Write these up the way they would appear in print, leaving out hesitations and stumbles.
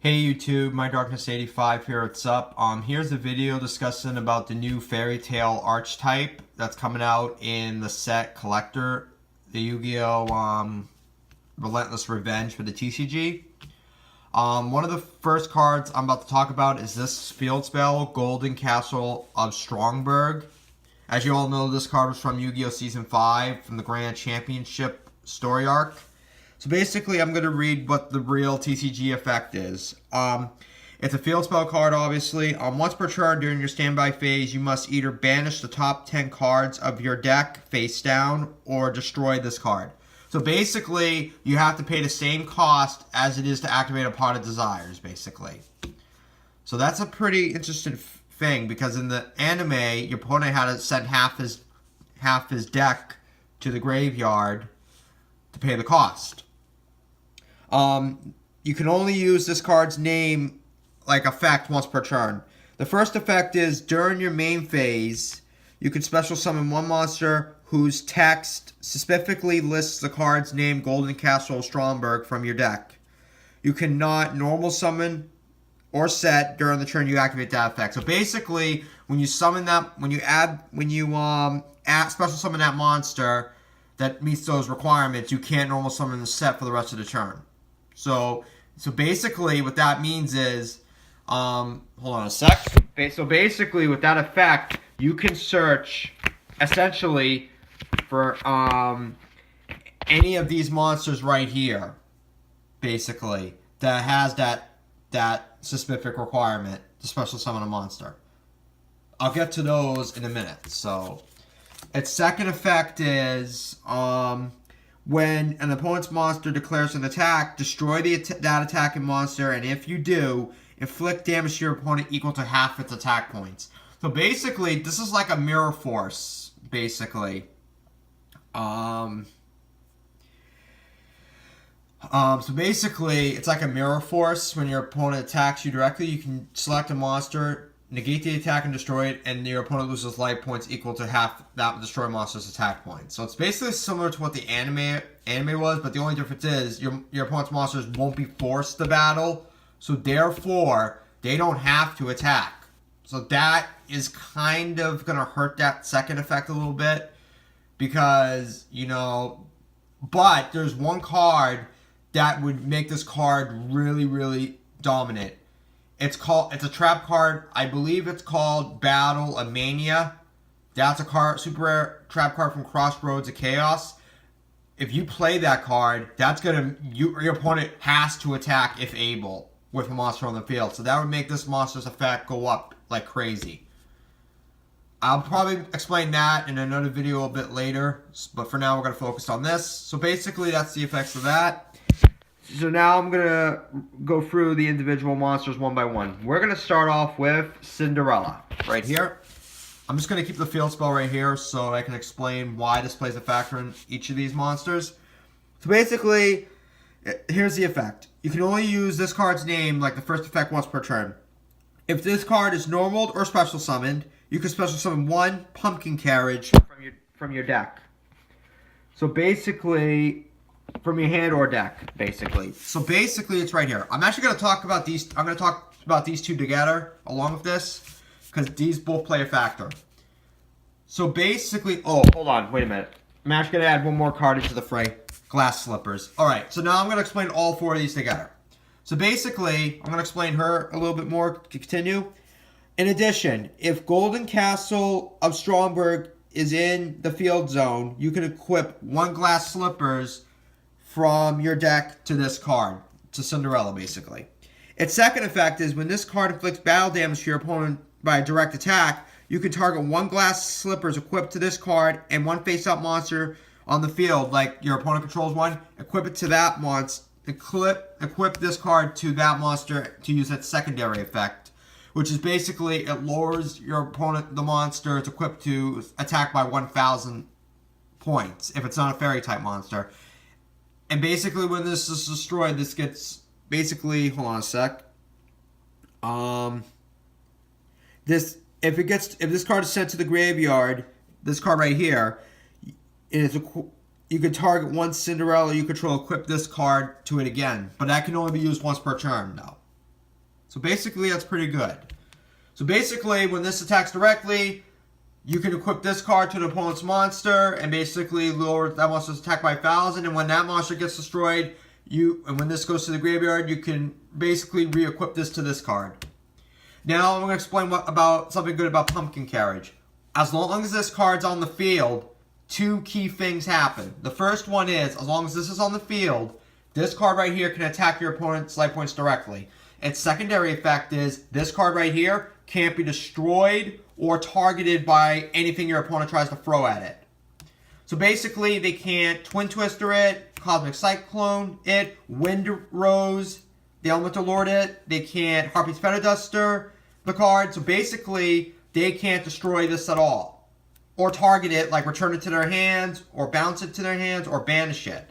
Hey YouTube, my Darkness85 here, what's up? Here's a video discussing about the new Fairytale Archetype that's coming out in the set Collector, the Yu-Gi-Oh! Relentless Revenge for the TCG. One of the first cards I'm about to talk about is this field spell, Golden Castle of Stromberg. As you all know, this card was from Yu-Gi-Oh! Season 5 from the Grand Championship story arc. So basically, I'm going to read what the real TCG effect is. It's a field spell card, obviously. Once per turn during your standby phase, you must either banish the top 10 cards of your deck face down or destroy this card. So basically, you have to pay the same cost as it is to activate a Pot of Desires, basically. So that's a pretty interesting thing, because in the anime, your opponent had to send half his deck to the graveyard to pay the cost. You can only use this card's name, like, effect once per turn. The first effect is, during your main phase, you can special summon one monster whose text specifically lists the card's name, Golden Castle of Stromberg, from your deck. You cannot normal summon or set during the turn you activate that effect. So basically, when you summon that, when you special summon that monster that meets those requirements, you can't normal summon the set for the rest of the turn. So basically, what that means is, hold on a sec. So basically, with that effect, you can search, essentially, for any of these monsters right here, basically, that has that specific requirement to special summon a monster. I'll get to those in a minute. So, its second effect is, when an opponent's monster declares an attack, destroy that attacking monster, and if you do, inflict damage to your opponent equal to half its attack points. So basically, this is like a mirror force, basically. So basically, it's like a mirror force. When your opponent attacks you directly, you can select a monster, negate the attack and destroy it, and your opponent loses life points equal to half that destroyed monster's attack points. So it's basically similar to what the anime was, but the only difference is your opponent's monsters won't be forced to battle, so therefore they don't have to attack. So that is kind of gonna hurt that second effect a little bit, because but there's one card that would make this card really, really dominant. It's a trap card. I believe it's called Battle of Mania. That's a card, super rare trap card from Crossroads of Chaos. If you play that card, that's your opponent has to attack if able with a monster on the field. So that would make this monster's effect go up like crazy. I'll probably explain that in another video a bit later, but for now we're going to focus on this. So basically, that's the effects of that. So now I'm going to go through the individual monsters one by one. We're going to start off with Cinderella, right here. I'm just going to keep the field spell right here so I can explain why this plays a factor in each of these monsters. So basically, here's the effect. You can only use this card's name, like the first effect, once per turn. If this card is normaled or special summoned, you can special summon one pumpkin carriage from your deck. So basically, from your hand or deck, basically. So basically, it's right here. I'm actually going to talk about these. I'm going to talk about these two together along with this, because these both play a factor. So basically, oh, hold on, wait a minute. I'm actually going to add one more card into the fray. Glass Slippers. All right, so now I'm going to explain all four of these together. So basically, I'm going to explain her a little bit more to continue. In addition, if Golden Castle of Stromberg is in the field zone, you can equip one Glass Slippers from your deck to this card, to Cinderella, basically. Its second effect is, when this card inflicts battle damage to your opponent by a direct attack, you can target one Glass Slippers equipped to this card and one face-up monster on the field, like your opponent controls one, equip it to that monster, equip this card to that monster to use its secondary effect, which is basically, it lowers your opponent, the monster it's equipped to, attack by 1,000 points, if it's not a fairy-type monster. And basically, when this is destroyed, this gets, basically, hold on a sec. If this card is sent to the graveyard, this card right here, you can target one Cinderella you control, equip this card to it again. But that can only be used once per turn, though. So basically, that's pretty good. So basically, when this attacks directly, you can equip this card to the opponent's monster and basically lower that monster's attack by 1,000. And when that monster gets destroyed, and when this goes to the graveyard, you can basically re-equip this to this card. Now I'm going to explain about something good about Pumpkin Carriage. As long as this card's on the field, two key things happen. The first one is, as long as this is on the field, this card right here can attack your opponent's life points directly. Its secondary effect is, this card right here can't be destroyed or targeted by anything your opponent tries to throw at it. So basically, they can't Twin Twister it, Cosmic Cyclone it, Wind Rose, the Elemental Lord it. They can't Harpy's Feather Duster the card. So basically, they can't destroy this at all. Or target it, like return it to their hands, or bounce it to their hands, or banish it.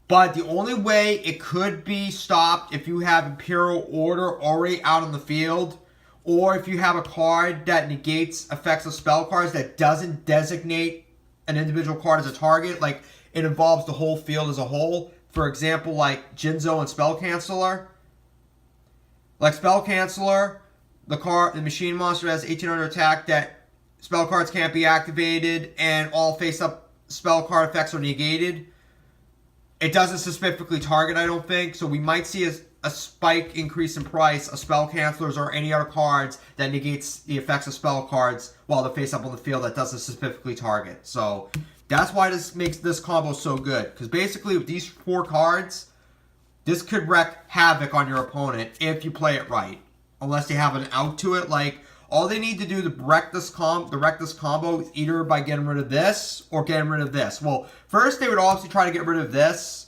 But the only way it could be stopped if you have Imperial Order already out on the field, or if you have a card that negates effects of spell cards that doesn't designate an individual card as a target, like it involves the whole field as a whole. For example, like Jinzo and Spell Canceller. Like Spell Canceller, the machine monster has 1800 attack that spell cards can't be activated, and all face-up spell card effects are negated. It doesn't specifically target, I don't think, so we might see a spike increase in price of Spell Cancelers or any other cards that negates the effects of spell cards while they're face up on the field that doesn't specifically target. So that's why this makes this combo so good. Because basically with these 4 cards, this could wreak havoc on your opponent if you play it right. Unless they have an out to it. Like, all they need to do to wreck this combo is either by getting rid of this or getting rid of this. Well, first they would obviously try to get rid of this,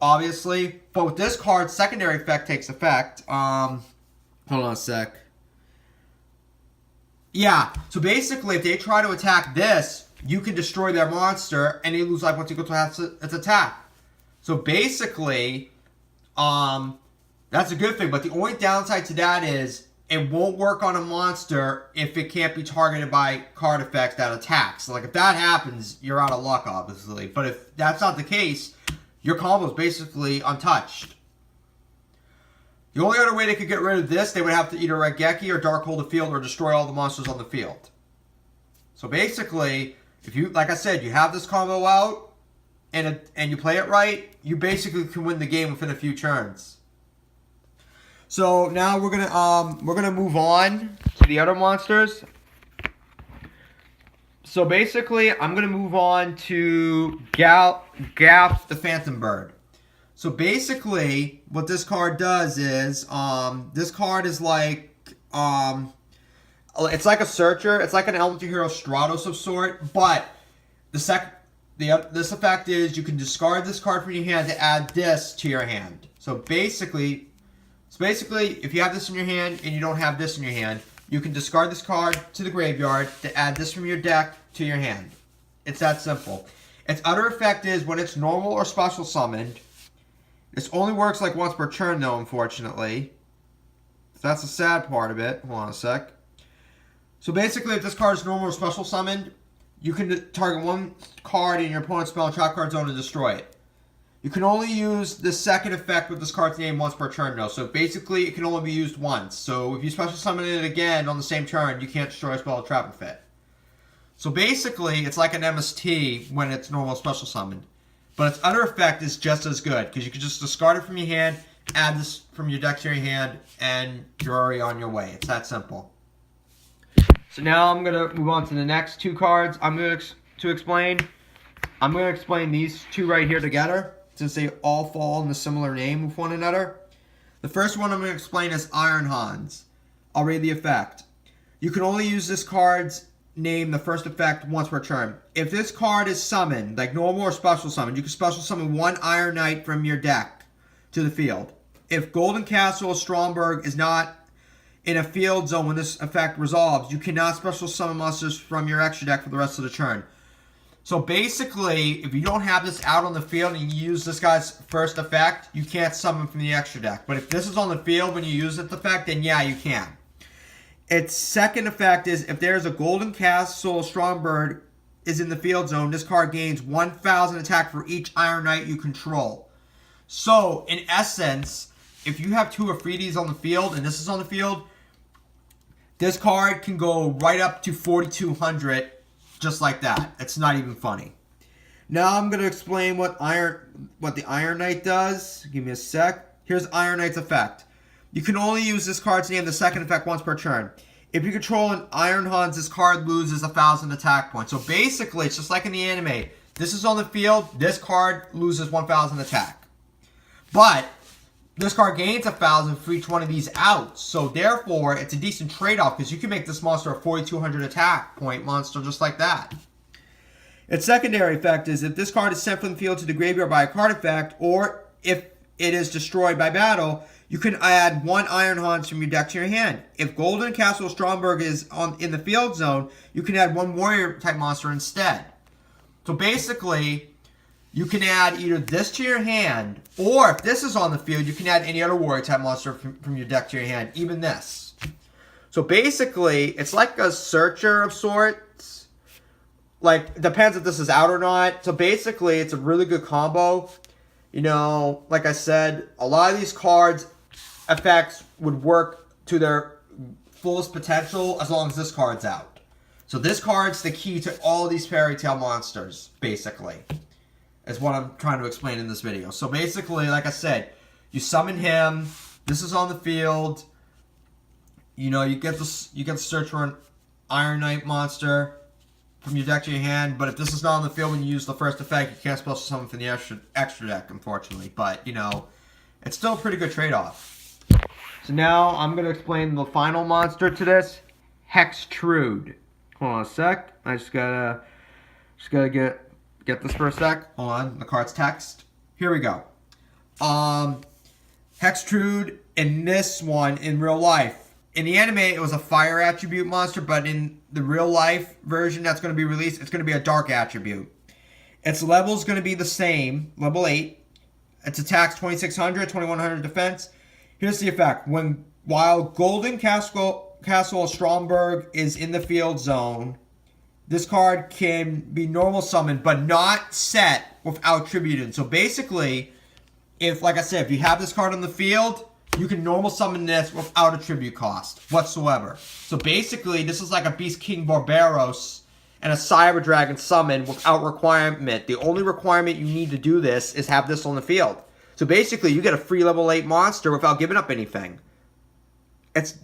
obviously. But with this card, secondary effect takes effect. Hold on a sec. Yeah, so basically if they try to attack this, you can destroy their monster and they lose life points equal to half its attack. So basically, that's a good thing. But the only downside to that is, it won't work on a monster if it can't be targeted by card effects that attacks. So like if that happens, you're out of luck, obviously. But if that's not the case, your combo is basically untouched. The only other way they could get rid of this, they would have to either Raigeki or Darkhold the field or destroy all the monsters on the field. So basically, if you, like I said, you have this combo out and you play it right, you basically can win the game within a few turns. So now we're gonna move on to the other monsters. So basically, I'm gonna move on to Gap the Phantom Bird. So basically, what this card does is, this card is like, it's like a searcher. It's like an Elemental Hero Stratos of sort. But this effect is you can discard this card from your hand to add this to your hand. So basically, if you have this in your hand and you don't have this in your hand, you can discard this card to the graveyard to add this from your deck to your hand. It's that simple. Its other effect is when it's normal or special summoned. This only works like once per turn though, unfortunately. So that's the sad part of it. Hold on a sec. So basically, if this card is normal or special summoned, you can target one card in your opponent's spell and trap card zone and destroy it. You can only use the second effect with this card's name once per turn, though. So basically, it can only be used once. So if you special summon it again on the same turn, you can't destroy a spell or trap with it. So basically, it's like an MST when it's normal special summoned. But its other effect is just as good, because you can just discard it from your hand, add this from your deck to your hand, and you're already on your way. It's that simple. So now I'm going to move on to the next 2 cards I'm going to explain. I'm going to explain these 2 right here together, since they all fall in a similar name with one another. The first one I'm going to explain is Iron Hans. I'll read the effect. You can only use this card's name, the first effect, once per turn. If this card is summoned, like normal or special summoned, you can special summon 1 Iron Knight from your deck to the field. If Golden Castle or Stromberg is not in a field zone when this effect resolves, you cannot special summon monsters from your extra deck for the rest of the turn. So basically, if you don't have this out on the field and you use this guy's first effect, you can't summon from the extra deck. But if this is on the field when you use its effect, then yeah, you can. Its second effect is if there's a Golden Castle Stromberg is in the field zone, this card gains 1,000 attack for each Iron Knight you control. So, in essence, if you have 2 Afrides on the field, and this is on the field, this card can go right up to 4,200, just like that. It's not even funny. Now I'm going to explain what the Iron Knight does. Give me a sec. Here's Iron Knight's effect. You can only use this card's name, the second effect, once per turn. If you control an Iron Hans, this card loses 1,000 attack points. So basically, it's just like in the anime. This is on the field. This card loses 1,000 attack. But this card gains 1,000 for each one of these outs. So therefore, it's a decent trade-off because you can make this monster a 4,200 attack point monster just like that. Its secondary effect is if this card is sent from the field to the graveyard by a card effect, or if it is destroyed by battle, you can add 1 Iron Hans from your deck to your hand. If Golden Castle Stromberg is in the field zone, you can add 1 warrior type monster instead. So basically, you can add either this to your hand, or if this is on the field, you can add any other warrior type monster from your deck to your hand, even this. So basically, it's like a searcher of sorts. Like, it depends if this is out or not. So basically, it's a really good combo. You know, like I said, a lot of these cards' effects would work to their fullest potential as long as this card's out. So this card's the key to all of these Fairytale monsters, basically, is what I'm trying to explain in this video. So basically, like I said, you summon him. This is on the field. You know, you get to search for an Iron Knight monster from your deck to your hand, but if this is not on the field when you use the first effect, you can't special summon from the extra deck, unfortunately. But, you know, it's still a pretty good trade-off. So now I'm going to explain the final monster to this, Hextrude. Hold on a sec. I just gotta get this for a sec. Hold on, the card's text. Here we go. Hextrude in this one, in real life. In the anime, it was a fire attribute monster, but in the real life version that's going to be released, it's going to be a dark attribute. Its level is going to be the same, level 8. Its attacks 2,600, 2,100 defense. Here's the effect. While Golden Castle Stromberg is in the field zone, this card can be normal summoned, but not set without tributed. So basically, like I said, if you have this card on the field, you can normal summon this without a tribute cost whatsoever. So basically, this is like a Beast King Barbaros and a Cyber Dragon summon without requirement. The only requirement you need to do this is have this on the field. So basically, you get a free level 8 monster without giving up anything. It's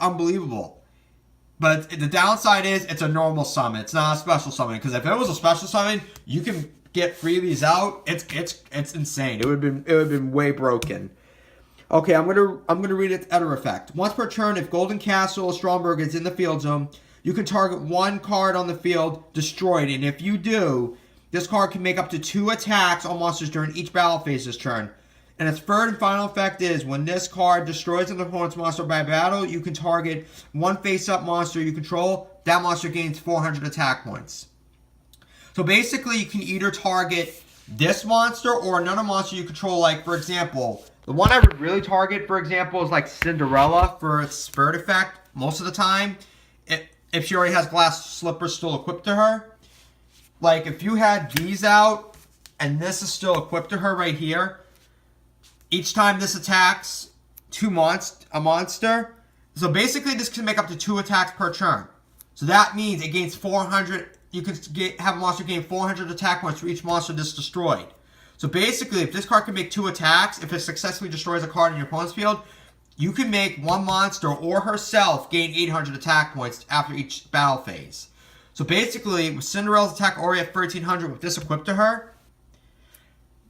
unbelievable. But the downside is it's a normal summon. It's not a special summon. Because if it was a special summon, you can get 3 of these out. It's insane. It would have been way broken. Okay, I'm gonna read its other effect. Once per turn, if Golden Castle Stromberg is in the field zone, you can target 1 card on the field, destroyed, and if you do, this card can make up to 2 attacks on monsters during each battle phase this turn. And its third and final effect is, when this card destroys an opponent's monster by battle, you can target 1 face-up monster you control. That monster gains 400 attack points. So basically, you can either target this monster or another monster you control, like, for example, the one I would really target, for example, is like Cinderella for its third effect most of the time. If she already has glass slippers still equipped to her. Like, if you had these out and this is still equipped to her right here, each time this attacks a monster. So basically, this can make up to 2 attacks per turn. So that means it gains 400. You can have a monster gain 400 attack points for each monster that's destroyed. So basically, if this card can make 2 attacks, if it successfully destroys a card in your opponent's field, you can make one monster or herself gain 800 attack points after each battle phase. So basically, with Cinderella's attack already at 1,300 with this equipped to her,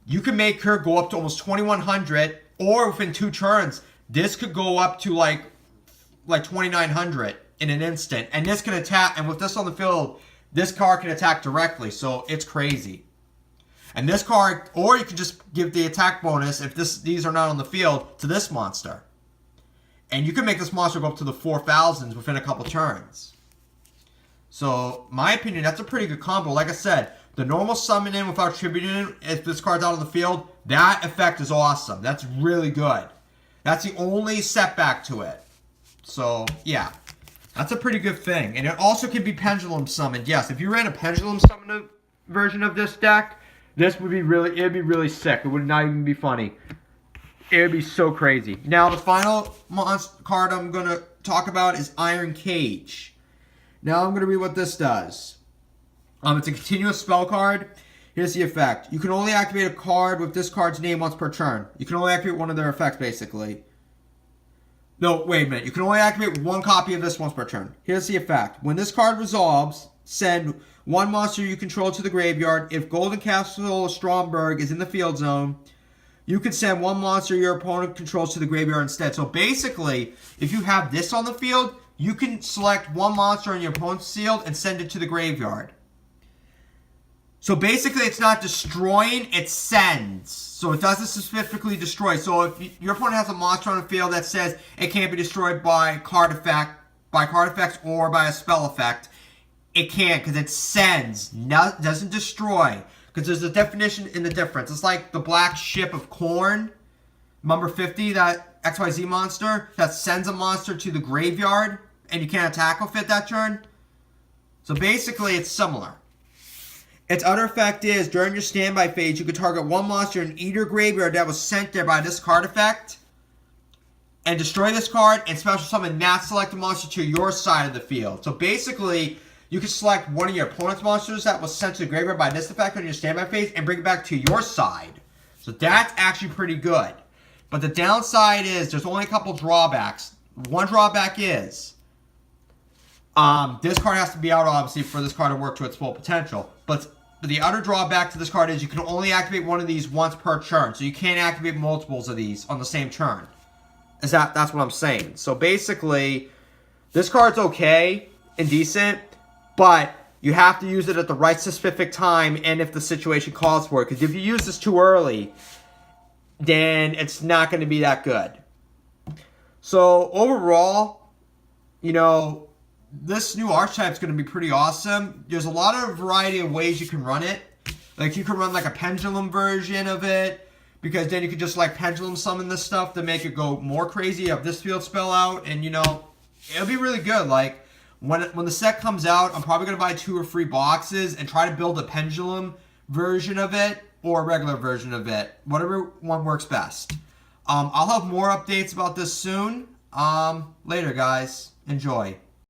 you can make her go up to almost 2,100, or within 2 turns, this could go up to like 2,900 in an instant. And this can attack, and with this on the field, this card can attack directly, so it's crazy. And this card, or you can just give the attack bonus if these are not on the field to this monster. And you can make this monster go up to the 4,000s within a couple turns. So, my opinion, that's a pretty good combo. Like I said, the normal summon in without tributing, if this card's out on the field, that effect is awesome. That's really good. That's the only setback to it. So, yeah. That's a pretty good thing. And it also can be pendulum summoned. Yes, if you ran a pendulum summon version of this deck, This would be really, it'd be really sick. It would not even be funny. It would be so crazy. Now, the final monster card I'm going to talk about is Iron Cage. Now, I'm going to read what this does. It's a continuous spell card. Here's the effect. You can only activate a card with this card's name once per turn. You can only activate one of their effects, basically. No, wait a minute. You can only activate one copy of this once per turn. Here's the effect. When this card resolves, send one monster you control to the graveyard. If Golden Castle Stromberg is in the field zone, you can send one monster your opponent controls to the graveyard instead. So basically, if you have this on the field, you can select one monster on your opponent's field and send it to the graveyard. So basically, it's not destroying, it sends. So it doesn't specifically destroy. So if your opponent has a monster on the field that says it can't be destroyed by card effects or by a spell effect, it can't because it sends, doesn't destroy. Because there's a definition in the difference. It's like the Black Ship of Corn, number 50, that XYZ monster that sends a monster to the graveyard and you can't attack with it that turn. So basically, it's similar. Its other effect is, during your standby phase, you can target one monster in either graveyard that was sent there by this card effect and destroy this card and special summon that selected monster to your side of the field. So basically, you can select one of your opponent's monsters that was sent to the graveyard by this effect on your standby phase and bring it back to your side. So that's actually pretty good. But the downside is there's only a couple drawbacks. One drawback is this card has to be out, obviously, for this card to work to its full potential. But the other drawback to this card is you can only activate one of these once per turn. So you can't activate multiples of these on the same turn. That's what I'm saying. So basically, this card's okay and decent, but you have to use it at the right specific time and if the situation calls for it. Because if you use this too early, then it's not going to be that good. So overall, you know, this new archetype is going to be pretty awesome. There's a lot of variety of ways you can run it. Like, you can run like a pendulum version of it, because then you can just like pendulum summon this stuff to make it go more crazy. You have this field spell out, and you know, it'll be really good. Like, when the set comes out, I'm probably going to buy 2 or 3 boxes and try to build a pendulum version of it or a regular version of it. Whatever one works best. I'll have more updates about this soon. Later, guys. Enjoy.